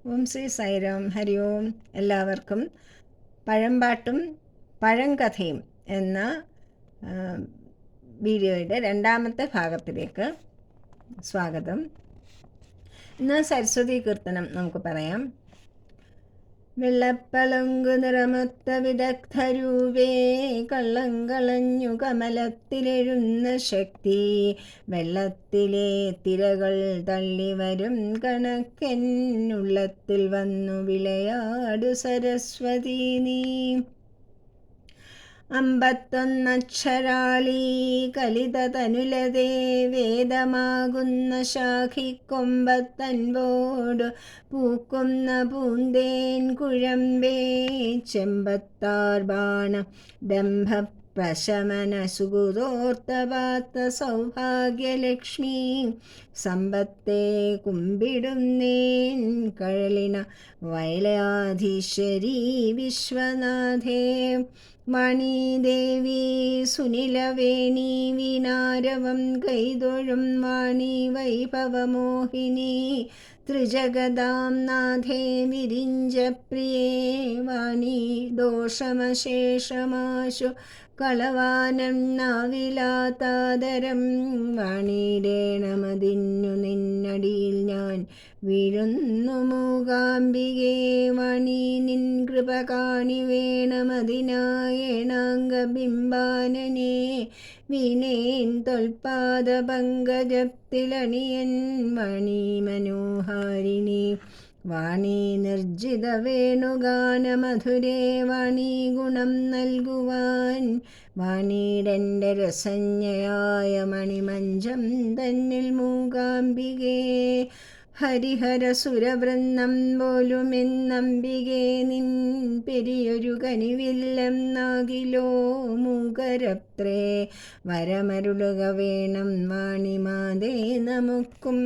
ഓം ശ്രീ സായിരാം. ഹരി ഓം. എല്ലാവർക്കും പഴംപാട്ടും പഴങ്കഥയും എന്ന വീഡിയോയുടെ രണ്ടാമത്തെ ഭാഗത്തിലേക്ക് സ്വാഗതം. ഇന്ന് സരസ്വതി കീർത്തനം നമുക്ക് പറയാം. വെള്ളപ്പളങ്കു നിറമൊത്ത വിദഗ്ധരൂപേ കള്ളം കളഞ്ഞു കമലത്തിലെഴുന്ന ശക്തി, വെള്ളത്തിലെ തിരകൾ തള്ളിവരും കണക്കെന്നുള്ളത്തിൽ വന്നു വിളയാടു സരസ്വതി നീ. 51 കലിത തനുലതേ വേദമാകുന്ന ശാഖിക്കൊമ്പത്തൻപോടു പൂക്കുന്ന പൂന്തേൻ കുഴമ്പേ, ചെമ്പത്താർ ബാണ ഡംഭ പ്രശമന സുഗുതോർത്തപാത്ത സൗഭാഗ്യലക്ഷ്മി, സമ്പത്തെ കുമ്പിടുന്നേൻ കഴലിന വയലാധീശ്വരി വിശ്വനാഥേ. വാണീദേവി സുനിലവേണി വിനാരവം കൈതൊഴും വാണി വൈഭവമോഹിനി, ത്രിജഗദാം നാഥേ വിരിഞ്ചപ്രിയേ വാണി ദോഷമശേഷമാശു കളവാനം നാവിലാതാദരം, വാണിയിടേണമതിന്നു നിന്നടിയിൽ ഞാൻ വീഴുന്നു മൂകാംബികേ. വാണി നിൻ കൃപ കാണി വേണമതിനായേണാംഗബിംബാനനെ, വീണേൻ തൊൽപാദ പങ്കജത്തിലണിയൻ വാണി മനോഹാരിണി. വാണി നിർജിത വേണുഗാനമധുരേ വാണി ഗുണം നൽകുവാൻ, വാണിയിടെൻ്റെ രസജ്ഞയായ മണിമഞ്ചം തന്നിൽ മൂകാംബികേ. ഹരിഹര സുരവൃന്ദം പോലുമെന്നംബികേ നിൻ പെരിയൊരു കനിവില്ലെന്നാകിലോ മൂകരത്രേ, വരമരുളുക വേണം വാണിമാതേ നമുക്കും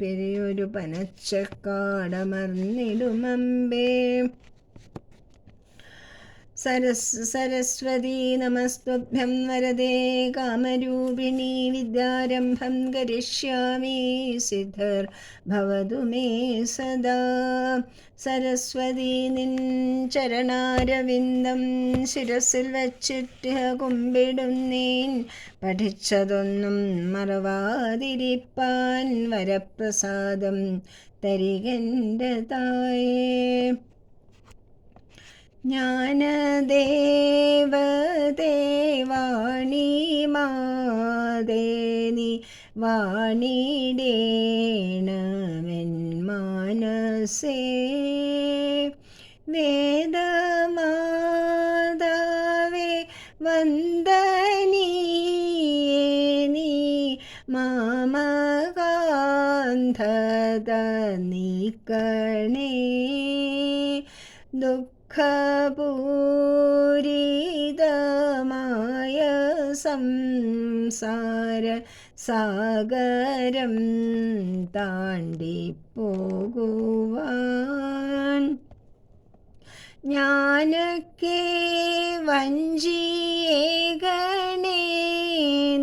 പെരിയൊരു പനച്ചക്കാടമർന്നിടുമമ്പേ. സരസ്വതി നമസ്തുഭ്യം വരദേ കാമരൂപിണി, വിദ്യാരംഭം കരിഷ്യാമി സിദ്ധിർ ഭവതു മേ സദാ. സരസ്വതി നിൻ ചരണാരവിന്ദം ശിരസിൽ വച്ചിട്ട് കുമ്പിടുന്നേൻ, പഠിച്ചതൊന്നും മറവാതിരിപ്പാൻ വരപ്രസാദം തരികൻ്റെ തായേ. ജ്ഞാനദേവതേ വാണി മാതേ നീ വാണിടേണമെൻ മാനസേ, വേദമാതാവേ വന്ദനീയേ നീ മാമകാന്ധത നീക്കണേ, ദുഃഖപൂരിതമായ സംസാര സാഗരം താണ്ടിപ്പോകുവാൻ, ഞാനൊക്കെ വഞ്ചിയേകണേ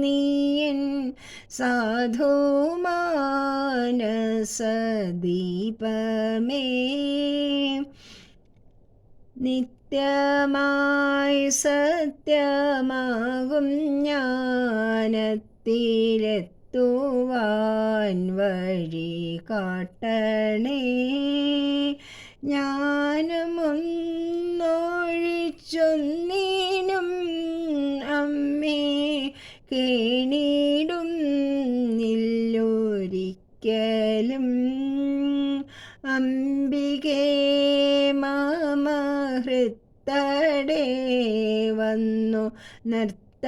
നീയൻ സാധുമാനസദീപമേ. നിത്യമായി സത്യമാകും ജ്ഞാനത്തിലെത്തുവാൻ വഴി കാട്ടണേ, ജ്ഞാനമൊന്നൊഴിച്ചൊന്നിനും അമ്മേ കേണിടും നില്ലൊരിക്കലും. അംബികേ മമ ഹൃത്തടേ വന്നു നൃത്തമാടുക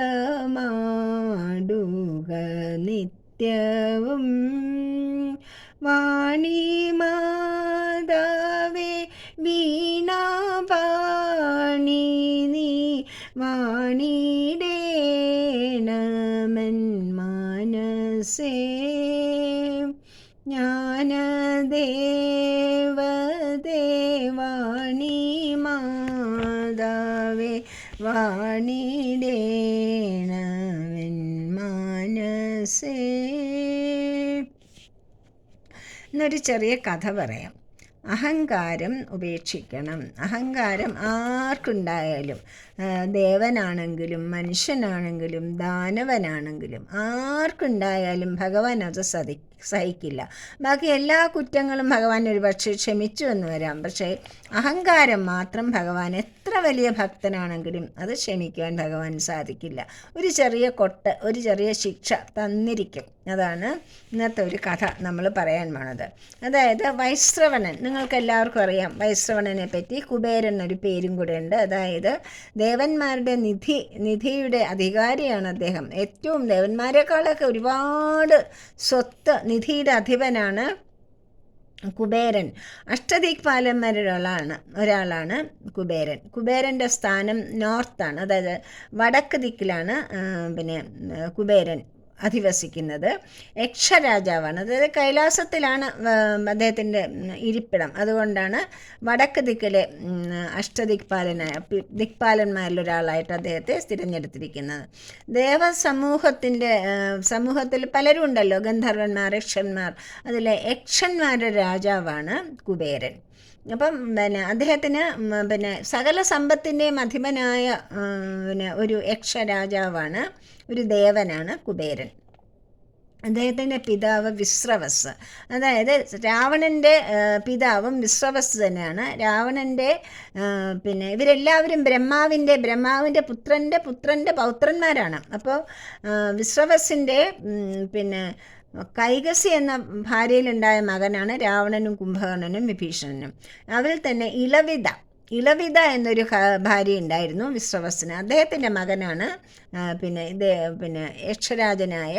നിത്യവും, വാണി മാതാവേ വീണാപാണി നീ വാണിടേണമെൻ മാനസേ. ജ്ഞാനദേവതേ വാണി മാതാവേ വാണിടേണമെൻ മാനസേ. എന്നൊരു ചെറിയ കഥ പറയാം. അഹങ്കാരം ഉപേക്ഷിക്കണം. അഹങ്കാരം ആർക്കുണ്ടായാലും, ദേവനാണെങ്കിലും മനുഷ്യനാണെങ്കിലും ദാനവനാണെങ്കിലും ആർക്കുണ്ടായാലും ഭഗവാൻ അത് സഹിക്കില്ല. ബാക്കി എല്ലാ കുറ്റങ്ങളും ഭഗവാൻ ഒരു പക്ഷേ ക്ഷമിച്ചു എന്ന് വരാം. പക്ഷേ അഹങ്കാരം മാത്രം ഭഗവാൻ എത്ര വലിയ ഭക്തനാണെങ്കിലും അത് ക്ഷമിക്കാൻ ഭഗവാൻ സാധിക്കില്ല. ഒരു ചെറിയ കൊട്ട്, ഒരു ചെറിയ ശിക്ഷ തന്നിരിക്കും. അതാണ് ഇന്നത്തെ ഒരു കഥ നമ്മൾ പറയാൻ പോണത്. അതായത് വൈശ്രവണൻ, നിങ്ങൾക്ക് എല്ലാവർക്കും അറിയാം വൈശ്രവണനെ പറ്റി. കുബേരൻ ഒരു പേരും കൂടെ ഉണ്ട്. അതായത് ദേവന്മാരുടെ നിധിയുടെ അധികാരിയാണ് അദ്ദേഹം. ഏറ്റവും ദേവന്മാരെക്കാളൊക്കെ ഒരുപാട് സ്വത്ത്, നിധിയുടെ അധിപനാണ് കുബേരൻ. അഷ്ടദിക്പാലന്മാരിൽ ഒരാളാണ് കുബേരൻ. കുബേരൻ്റെ സ്ഥാനം നോർത്താണ്, അതായത് വടക്ക് ദിക്കിലാണ് കുബേരൻ അധിവസിക്കുന്നത്. യക്ഷരാജാവാണ്, അതായത് കൈലാസത്തിലാണ് അദ്ദേഹത്തിൻ്റെ ഇരിപ്പിടം. അതുകൊണ്ടാണ് വടക്ക് ദിക്കിലെ ദിക്പാലന്മാരിലൊരാളായിട്ട് അദ്ദേഹത്തെ തിരഞ്ഞെടുത്തിരിക്കുന്നത്. സമൂഹത്തിൽ പലരും ഉണ്ടല്ലോ, ഗന്ധർവന്മാർ, യക്ഷന്മാർ. അതിലെ യക്ഷന്മാരുടെ രാജാവാണ് കുബേരൻ. അപ്പം അദ്ദേഹത്തിന് സകല സമ്പത്തിൻ്റെയും അധിപനായ ഒരു യക്ഷരാജാവാണ്, ഒരു ദേവനാണ് കുബേരൻ. അദ്ദേഹത്തിൻ്റെ പിതാവ് വിശ്രവസ്, അതായത് രാവണൻ്റെ പിതാവും വിശ്രവസ് തന്നെയാണ്. രാവണൻ്റെ ഇവരെല്ലാവരും ബ്രഹ്മാവിൻ്റെ പുത്രൻ്റെ പൗത്രന്മാരാണ്. അപ്പോൾ വിശ്രവസിൻ്റെ കൈകസി എന്ന ഭാര്യയിലുണ്ടായ മകനാണ് രാവണനും കുംഭകർണനും വിഭീഷണനും. അവരിൽ തന്നെ ഇളവിത എന്നൊരു ഭാര്യ ഉണ്ടായിരുന്നു വിശ്രവസിന്. അദ്ദേഹത്തിൻ്റെ മകനാണ് യക്ഷരാജനായ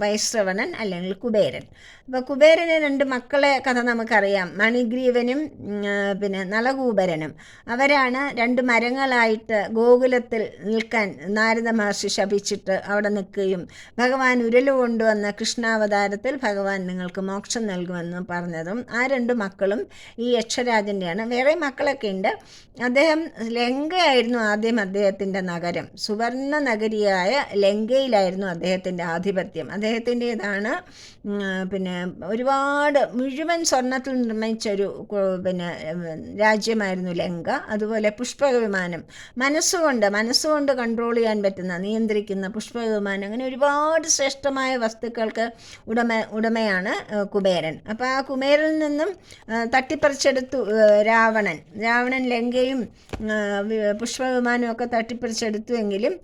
വൈശ്രവണൻ അല്ലെങ്കിൽ കുബേരൻ. അപ്പോൾ കുബേരന് 2 മക്കളെ കഥ നമുക്കറിയാം, മണിഗ്രീവനും നളകൂബരനും. അവരാണ് 2 മരങ്ങളായിട്ട് ഗോകുലത്തിൽ നിൽക്കാൻ നാരദ മഹർഷി ശപിച്ചിട്ട് അവിടെ നിൽക്കുകയും ഭഗവാൻ ഉരല് കൊണ്ടുവന്ന കൃഷ്ണാവതാരത്തിൽ ഭഗവാൻ നിങ്ങൾക്ക് മോക്ഷം നൽകുമെന്ന് പറഞ്ഞതും ആ 2 മക്കളും ഈ യക്ഷരാജൻ്റെയാണ്. വേറെ മക്കളൊക്കെ ഉണ്ട്. അദ്ദേഹം ലങ്കയായിരുന്നു ആദ്യം അദ്ദേഹത്തിൻ്റെ നഗരം. സുവർണ നഗരിയായ ലങ്കയിലായിരുന്നു അദ്ദേഹത്തിൻ്റെ ആധിപത്യം. അദ്ദേഹത്തിൻ്റേതാണ് ഒരുപാട് മുഴുവൻ സ്വർണത്തിൽ നിർമ്മിച്ചൊരു രാജ്യമായിരുന്നു ലങ്ക. അതുപോലെ പുഷ്പകവിമാനം, മനസ്സുകൊണ്ട് കൺട്രോൾ ചെയ്യാൻ പറ്റുന്ന, നിയന്ത്രിക്കുന്ന പുഷ്പകവിമാനം, അങ്ങനെ ഒരുപാട് ശ്രേഷ്ഠമായ വസ്തുക്കൾക്ക് ഉടമയാണ് കുബേരൻ. അപ്പോൾ ആ കുബേരനിൽ നിന്നും തട്ടിപ്പറിച്ചെടുത്തു രാവണൻ ലങ്കയും പുഷ്പവിമാനവും ഒക്കെ തട്ടിപ്പറിച്ചെടുത്തുവെങ്കിലും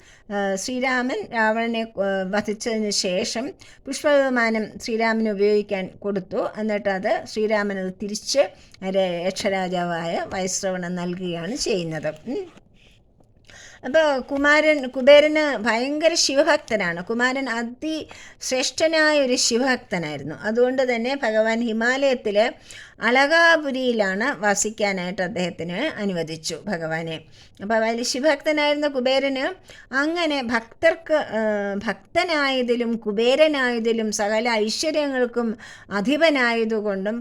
ശ്രീരാമൻ രാവണനെ വധിച്ചതിന് ശേഷം പുഷ്പവിമാനം ശ്രീരാമന് ഉപയോഗിക്കാൻ കൊടുത്തു. എന്നിട്ട് അത് ശ്രീരാമനത് തിരിച്ച് യക്ഷരാജാവായ വൈശ്രവണൻ നൽകുകയാണ് ചെയ്യുന്നത്. അപ്പോൾ കുബേരന് ഭയങ്കര ശിവഭക്തനാണ്. കുമാരൻ അതിശ്രേഷ്ഠനായ ഒരു ശിവഭക്തനായിരുന്നു. അതുകൊണ്ട് തന്നെ ഭഗവാൻ ഹിമാലയത്തിൽ അളകാപുരിയിലാണ് വസിക്കാനായിട്ട് അദ്ദേഹത്തിന് അനുവദിച്ചു ഭഗവാനെ. അപ്പോൾ അതിൽ ശിവഭക്തനായിരുന്ന കുബേരന് അങ്ങനെ ഭക്തനായതിലും കുബേരനായതിലും സകല ഐശ്വര്യങ്ങൾക്കും അധിപനായതുകൊണ്ടും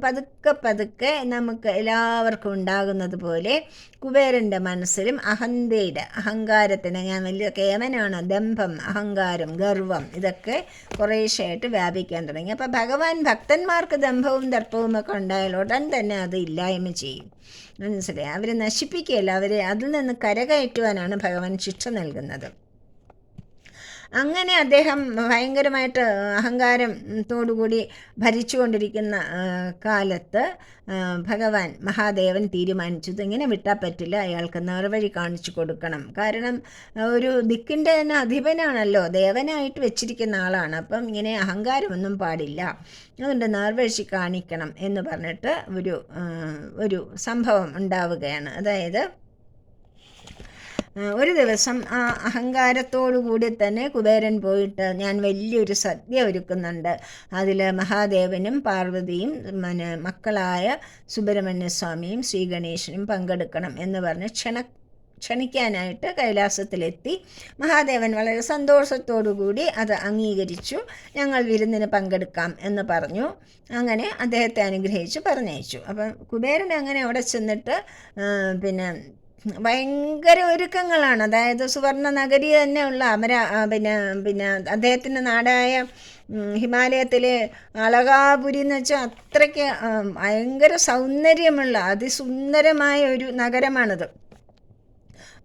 പതുക്കെ നമുക്ക് എല്ലാവർക്കും ഉണ്ടാകുന്നത് പോലെ കുബേരൻ്റെ മനസ്സിലും അഹങ്കാരത്തിന്, ഞാൻ വലിയ കേമനാണ്, ദമ്പം, അഹങ്കാരം, ഗർവം, ഇതൊക്കെ കുറേശ്ശായിട്ട് വ്യാപിക്കാൻ തുടങ്ങി. അപ്പോൾ ഭഗവാൻ ഭക്തന്മാർക്ക് ദമ്പവും ദർപ്പവും ഒക്കെ ഉണ്ടായാൽ ഉടൻ തന്നെ അത് ഇല്ലായ്മ ചെയ്യും. മനസ്സിലായി? അവരെ നശിപ്പിക്കുകയല്ല, അവരെ അതിൽ നിന്ന് കരകയറ്റുവാനാണ് ഭഗവാൻ ശിക്ഷ നൽകുന്നത്. അങ്ങനെ അദ്ദേഹം ഭയങ്കരമായിട്ട് അഹങ്കാരത്തോടുകൂടി ഭരിച്ചുകൊണ്ടിരിക്കുന്ന കാലത്ത് ഭഗവാൻ മഹാദേവൻ തീരുമാനിച്ചു, ഇങ്ങനെ വിട്ടാൽ പറ്റില്ല, അയാൾക്ക് നേർവഴി കാണിച്ചു കൊടുക്കണം. കാരണം ഒരു ദിക്കിൻ്റെ തന്നെ അധിപനാണല്ലോ, ദേവനായിട്ട് വെച്ചിരിക്കുന്ന ആളാണ്. അപ്പം ഇങ്ങനെ അഹങ്കാരമൊന്നും പാടില്ല, അതുകൊണ്ട് നേർവഴി കാണിക്കണം എന്ന് പറഞ്ഞിട്ട് ഒരു സംഭവം ഉണ്ടാവുകയാണ്. അതായത് ഒരു ദിവസം ആ അഹങ്കാരത്തോടു കൂടി തന്നെ കുബേരൻ പോയിട്ട്, ഞാൻ വലിയൊരു സദ്യ ഒരുക്കുന്നുണ്ട്, അതിൽ മഹാദേവനും പാർവതിയും മക്കളായ സുബ്രഹ്മണ്യസ്വാമിയും ശ്രീഗണേശനും പങ്കെടുക്കണം എന്ന് പറഞ്ഞ് ക്ഷണിക്കാനായിട്ട് കൈലാസത്തിലെത്തി. മഹാദേവൻ വളരെ സന്തോഷത്തോടുകൂടി അത് അംഗീകരിച്ചു. ഞങ്ങൾ വിരുന്നിന് പങ്കെടുക്കാം എന്ന് പറഞ്ഞു. അങ്ങനെ അദ്ദേഹത്തെ അനുഗ്രഹിച്ച് പറഞ്ഞയച്ചു. അപ്പം കുബേരൻ അങ്ങനെ അവിടെ ചെന്നിട്ട് ഭയങ്കര ഒരുക്കങ്ങളാണ്. അതായത് സുവർണ നഗരി തന്നെയുള്ള അദ്ദേഹത്തിൻ്റെ നാടായ ഹിമാലയത്തിലെ അളകാപുരി എന്ന് വെച്ചാൽ അത്രയ്ക്ക് ഭയങ്കര സൗന്ദര്യമുള്ള അതിസുന്ദരമായ ഒരു നഗരമാണത്.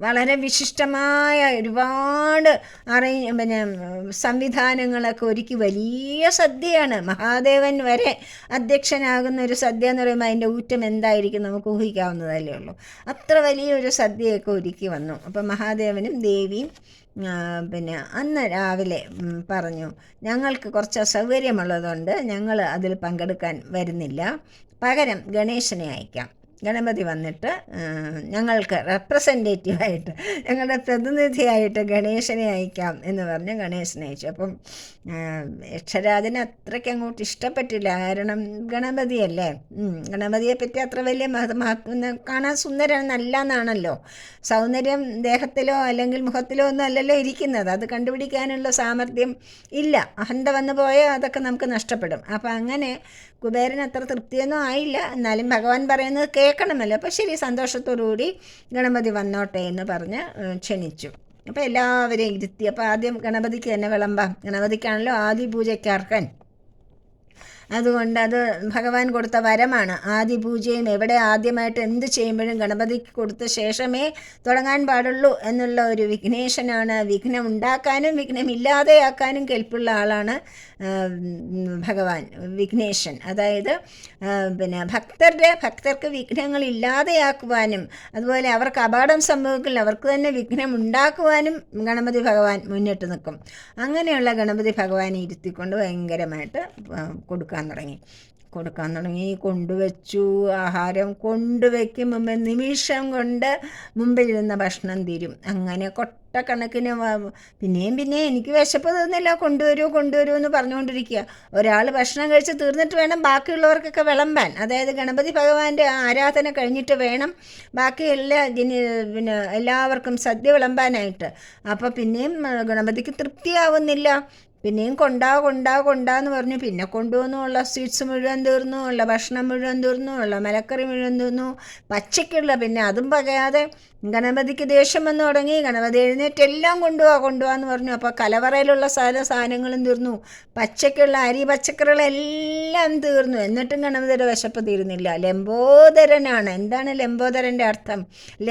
വളരെ വിശിഷ്ടമായ ഒരുപാട് പിന്നെ സംവിധാനങ്ങളൊക്കെ ഒരുക്കി വലിയ സദ്യയാണ്. മഹാദേവൻ വരെ അധ്യക്ഷനാകുന്ന ഒരു സദ്യ എന്ന് പറയുമ്പോൾ അതിൻ്റെ ഊറ്റം എന്തായിരിക്കും നമുക്ക് ഊഹിക്കാവുന്നതല്ലേ ഉള്ളൂ. അത്ര വലിയൊരു സദ്യയൊക്കെ ഒരുക്കി വന്നു. അപ്പം മഹാദേവനും ദേവിയും പിന്നെ അന്ന് രാവിലെ പറഞ്ഞു, ഞങ്ങൾക്ക് കുറച്ച് അസൗകര്യമുള്ളതുകൊണ്ട് ഞങ്ങൾ അതിൽ പങ്കെടുക്കാൻ വരുന്നില്ല, പകരം ഗണേശനെ അയക്കാം. ഗണപതി വന്നിട്ട് ഞങ്ങൾക്ക് റെപ്രസെൻറ്റേറ്റീവായിട്ട്, ഞങ്ങളുടെ പ്രതിനിധിയായിട്ട് ഗണേശനെ അയക്കാം എന്ന് പറഞ്ഞ് ഗണേശനെ അയച്ചു. അപ്പം യക്ഷരാജന് അത്രയ്ക്ക് അങ്ങോട്ട് ഇഷ്ടപ്പെട്ടില്ല. കാരണം ഗണപതിയല്ലേ, ഗണപതിയെ പറ്റി അത്ര വലിയ കാണാൻ സുന്ദരൻ നല്ല എന്നാണല്ലോ. സൗന്ദര്യം ദേഹത്തിലോ അല്ലെങ്കിൽ മുഖത്തിലോ ഒന്നും അല്ലല്ലോ ഇരിക്കുന്നത്. അത് കണ്ടുപിടിക്കാനുള്ള സാമർഥ്യം ഇല്ല. അഹന്ത വന്നു പോയാൽ അതൊക്കെ നമുക്ക് നഷ്ടപ്പെടും. അപ്പം അങ്ങനെ കുബേരൻ അത്ര തൃപ്തിയൊന്നും ആയില്ല. എന്നാലും ഭഗവാൻ പറയുന്നത് കേൾക്കണമല്ലോ. അപ്പോൾ ശരി, സന്തോഷത്തോടുകൂടി ഗണപതി വന്നോട്ടെ എന്ന് പറഞ്ഞ് ക്ഷണിച്ചു. അപ്പോൾ എല്ലാവരെയും ഇരുത്തി. അപ്പോൾ ആദ്യം ഗണപതിക്ക് തന്നെ വിളമ്പാം. ഗണപതിക്കാണല്ലോ ആദ്യ പൂജയ്ക്ക് അർഹൻ. അതുകൊണ്ട് അത് ഭഗവാൻ കൊടുത്ത വരമാണ്. ആദ്യ പൂജയും എവിടെ ആദ്യമായിട്ട് എന്ത് ചെയ്യുമ്പോഴും ഗണപതിക്ക് കൊടുത്ത ശേഷമേ തുടങ്ങാൻ പാടുള്ളൂ എന്നുള്ള ഒരു വിഘ്നേശനാണ്. വിഘ്നം ഉണ്ടാക്കാനും വിഘ്നമില്ലാതെയാക്കാനും കെൽപ്പുള്ള ആളാണ് ഭഗവാൻ വിഘ്നേശൻ. അതായത് പിന്നെ ഭക്തർക്ക് വിഘ്നങ്ങൾ ഇല്ലാതെയാക്കുവാനും അതുപോലെ അവർക്ക് അപകടം സംഭവിക്കില്ല, അവർക്ക് തന്നെ വിഘ്നം ഉണ്ടാക്കുവാനും ഗണപതി ഭഗവാൻ മുന്നിട്ട് നിൽക്കും. അങ്ങനെയുള്ള ഗണപതി ഭഗവാനെ ഇരുത്തിക്കൊണ്ട് ഭയങ്കരമായിട്ട് കൊടുക്കാൻ തുടങ്ങി. കൊണ്ടുവച്ചു. ആഹാരം കൊണ്ടുവയ്ക്കും മുമ്പ് നിമിഷം കൊണ്ട് മുമ്പിലിരുന്ന ഭക്ഷണം തീരും. അങ്ങനെ കൊട്ടക്കണക്കിന് പിന്നെയും എനിക്ക് വിശപ്പ് തീർന്നില്ല, കൊണ്ടുവരൂ എന്ന് പറഞ്ഞുകൊണ്ടിരിക്കുക. ഒരാൾ ഭക്ഷണം കഴിച്ച് തീർന്നിട്ട് വേണം ബാക്കിയുള്ളവർക്കൊക്കെ വിളമ്പാൻ. അതായത് ഗണപതി ഭഗവാന്റെ ആരാധന കഴിഞ്ഞിട്ട് വേണം ബാക്കി എല്ലാവർക്കും സദ്യ വിളമ്പാനായിട്ട്. അപ്പോൾ പിന്നെയും ഗണപതിക്ക് തൃപ്തിയാവുന്നില്ല. പിന്നെയും കൊണ്ടാന്ന് പറഞ്ഞു. പിന്നെ കൊണ്ടുവന്നു. ഉള്ള സ്വീറ്റ്സ് മുഴുവൻ തീർന്നു, ഉള്ള ഭക്ഷണം മുഴുവൻ തീർന്നു, ഉള്ള മലക്കറി മുഴുവൻ തീർന്നു, പച്ചയ്ക്കുള്ള പിന്നെ അതും പകയാതെ ഗണപതിക്ക് ദേഷ്യം വന്നു തുടങ്ങി. ഗണപതി എഴുന്നേറ്റ് എല്ലാം കൊണ്ടുപോകാന്ന് പറഞ്ഞു. അപ്പോൾ കലവറയിലുള്ള സകല സാധനങ്ങളും തീർന്നു, പച്ചയ്ക്കുള്ള അരി പച്ചക്കറികളെല്ലാം തീർന്നു. എന്നിട്ടും ഗണപതിയുടെ വിശപ്പ് തീരുന്നില്ല. ലംബോദരനാണ്. എന്താണ് ലംബോദരൻ്റെ അർത്ഥം?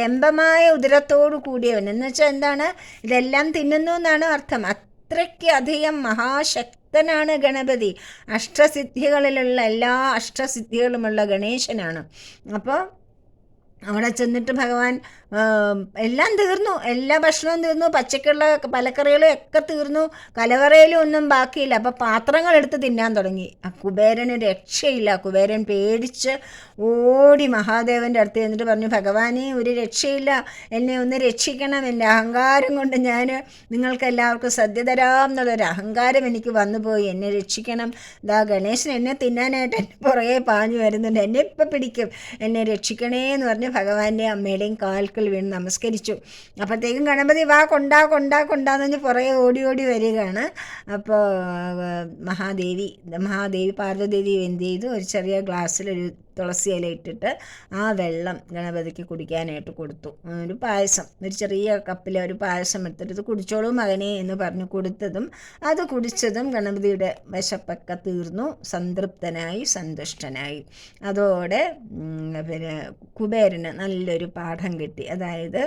ലംബമായ ഉദരത്തോടു കൂടിയവൻ എന്ന് വെച്ചാൽ എന്താണ്? ഇതെല്ലാം തിന്നുന്നു എന്നാണ് അർത്ഥം. അത്രയ്ക്ക് അധികം മഹാശക്തനാണ് ഗണപതി. അഷ്ടസിദ്ധികളിലുള്ള എല്ലാ അഷ്ടസിദ്ധികളുമുള്ള ഗണേശനാണ്. അപ്പോൾ അവിടെ ചെന്നിട്ട് ഭഗവാൻ എല്ലാം തീർന്നു, എല്ലാ ഭക്ഷണവും തീർന്നു, പച്ചക്കുള്ള പലക്കറികളും ഒക്കെ തീർന്നു, കലവറയിലും ഒന്നും ബാക്കിയില്ല. അപ്പോൾ പാത്രങ്ങൾ എടുത്ത് തിന്നാൻ തുടങ്ങി. ആ കുബേരന് രക്ഷയില്ല. കുബേരൻ പേടിച്ച് ഓടി മഹാദേവൻ്റെ അടുത്ത് എന്നിട്ട് പറഞ്ഞു, ഭഗവാനെ ഒരു രക്ഷയില്ല, എന്നെ ഒന്ന് രക്ഷിക്കണം, എൻ്റെ അഹങ്കാരം കൊണ്ട് ഞാൻ നിങ്ങൾക്ക് എല്ലാവർക്കും സദ്യ തരാം എന്നുള്ളൊരു അഹങ്കാരം എനിക്ക് വന്നുപോയി, എന്നെ രക്ഷിക്കണം. ഗണേശൻ എന്നെ തിന്നാനായിട്ട് എൻ്റെ പുറകെ പാഞ്ഞു വരുന്നുണ്ട്, എന്നെ ഇപ്പം പിടിക്കും, എന്നെ രക്ഷിക്കണേ എന്ന് പറഞ്ഞ് ഭഗവാന്റെ അമ്മയുടെയും കാൽക്കൽ വീണ് നമസ്കരിച്ചു. അപ്പോഴത്തേക്കും ഗണപതി വാ കൊണ്ടാന്ന് പറഞ്ഞ് പുറകെ ഓടി വരികയാണ്. അപ്പോൾ മഹാദേവി പാർവ്വതീദേവി എന്ത് ചെയ്തു? ഒരു ചെറിയ ഗ്ലാസ്സിലൊരു തുളസി ഇല ഇട്ടിട്ട് ആ വെള്ളം ഗണപതിക്ക് കുടിക്കാനായിട്ട് കൊടുത്തു. ഒരു പായസം, ഒരു ചെറിയ കപ്പിൽ ഒരു പായസം എടുത്തിട്ട് ഇത് കുടിച്ചോളൂ മകനെ എന്ന് പറഞ്ഞു കൊടുത്തതും അത് കുടിച്ചതും ഗണപതിയുടെ വിശപ്പൊക്കെ തീർന്നു, സംതൃപ്തനായി, സന്തുഷ്ടനായി. അതോടെ പിന്നെ കുബേരന് നല്ലൊരു പാഠം കിട്ടി. അതായത്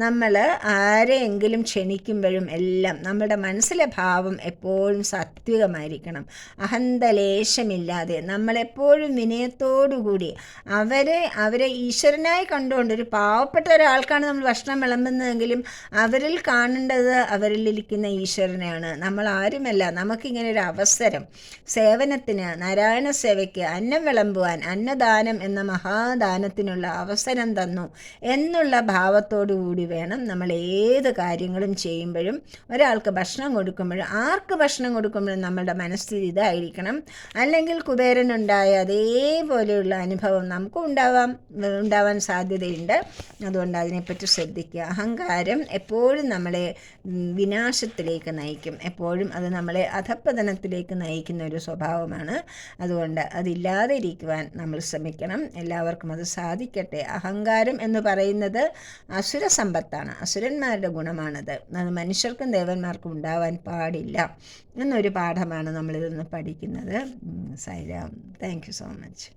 നമ്മൾ ആരെയെങ്കിലും ക്ഷണിക്കുമ്പോഴും എല്ലാം നമ്മുടെ മനസ്സിലെ ഭാവം എപ്പോഴും സാത്വികമായിരിക്കണം, അഹന്തലേശമില്ലാതെ നമ്മളെപ്പോഴും വിനയത്തോടു കൂടി അവരെ ഈശ്വരനായി കണ്ടുകൊണ്ട്, ഒരു പാവപ്പെട്ട ഒരാൾക്കാണ് നമ്മൾ ഭക്ഷണം വിളമ്പുന്നതെങ്കിലും അവരിൽ കാണേണ്ടത് അവരിലിരിക്കുന്ന ഈശ്വരനെയാണ്, നമ്മൾ ആരുമല്ല. നമുക്കിങ്ങനെ ഒരു അവസരം സേവനത്തിന്, നാരായണ സേവയ്ക്ക്, അന്നം വിളമ്പുവാൻ, അന്നദാനം എന്ന മഹാദാനത്തിനുള്ള അവസരം തന്നു എന്നുള്ള ഭാവത്തോടു കൂടി വേണം നമ്മൾ ഏത് കാര്യങ്ങളും ചെയ്യുമ്പോഴും, ഒരാൾക്ക് ഭക്ഷണം കൊടുക്കുമ്പോഴും, ആർക്ക് ഭക്ഷണം കൊടുക്കുമ്പോഴും നമ്മളുടെ മനസ്ഥിതി ഇതായിരിക്കണം. അല്ലെങ്കിൽ കുബേരനുണ്ടായ അതേപോലെയുള്ള അനുഭവം നമുക്കും ഉണ്ടാവാൻ സാധ്യതയുണ്ട്. അതുകൊണ്ട് അതിനെപ്പറ്റി ശ്രദ്ധിക്കുക. അഹങ്കാരം എപ്പോഴും നമ്മളെ വിനാശത്തിലേക്ക് നയിക്കും, എപ്പോഴും അത് നമ്മളെ അധപ്പതനത്തിലേക്ക് നയിക്കുന്ന ഒരു സ്വഭാവമാണ്. അതുകൊണ്ട് അതില്ലാതെ ഇരിക്കുവാൻ നമ്മൾ ശ്രമിക്കണം. എല്ലാവർക്കും അത് സാധിക്കട്ടെ. അഹങ്കാരം എന്ന് പറയുന്നത് അസുര സമ്പത്താണ്, അസുരന്മാരുടെ ഗുണമാണത്. അത് മനുഷ്യർക്കും ദേവന്മാർക്കും ഉണ്ടാവാൻ പാടില്ല എന്നൊരു പാഠമാണ് നമ്മളിതൊന്ന് പഠിക്കുന്നത്. Sai Ram. Thank you so much.